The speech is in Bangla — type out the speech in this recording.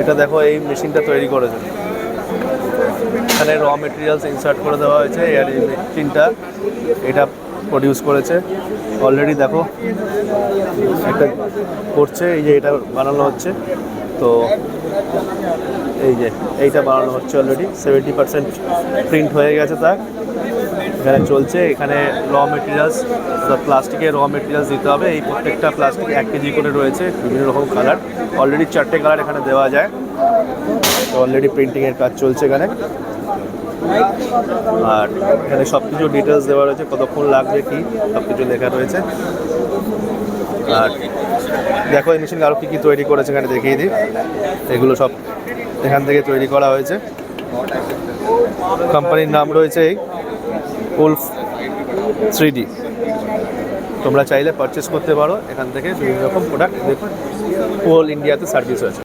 এটা দেখো, এই মেশিনটা তৈরি করেছে, এখানে র মেটেরিয়ালস ইনসার্ট করে দেওয়া হয়েছে, আর এই মেশিনটা এটা প্রডিউস করেছে অলরেডি। দেখো এটা করছে, এই যে এটা বানানো হচ্ছে, তো এই যে এইটা বানানো হচ্ছে অলরেডি 70% প্রিন্ট হয়ে গেছে, তা এখানে চলছে। এখানে র মেটেরিয়ালস, প্লাস্টিকের র মেটেরিয়ালস দিতে হবে। এই প্রত্যেকটা প্লাস্টিক 1 কেজি করে রয়েছে, বিভিন্ন রকম কালার, অলরেডি 4টে কালার এখানে দেওয়া যায়। তো অলরেডি প্রিন্টিংয়ের কাজ চলছে এখানে, আর এখানে সব কিছু ডিটেলস দেওয়া রয়েছে, কতক্ষণ লাগবে কি সব কিছু লেখা রয়েছে। আর দেখো এই মেশিন আরও কী কী তৈরি করেছে এখানে দেখিয়ে দিই। এগুলো সব এখান থেকে তৈরি করা হয়েছে। কোম্পানির নাম রয়েছে এই উলফ 3D। তোমরা চাইলে পারচেস করতে পারো এখান থেকে বিভিন্ন রকম প্রোডাক্ট। দেখুন, অল ইন্ডিয়াতে সার্ভিস আছে।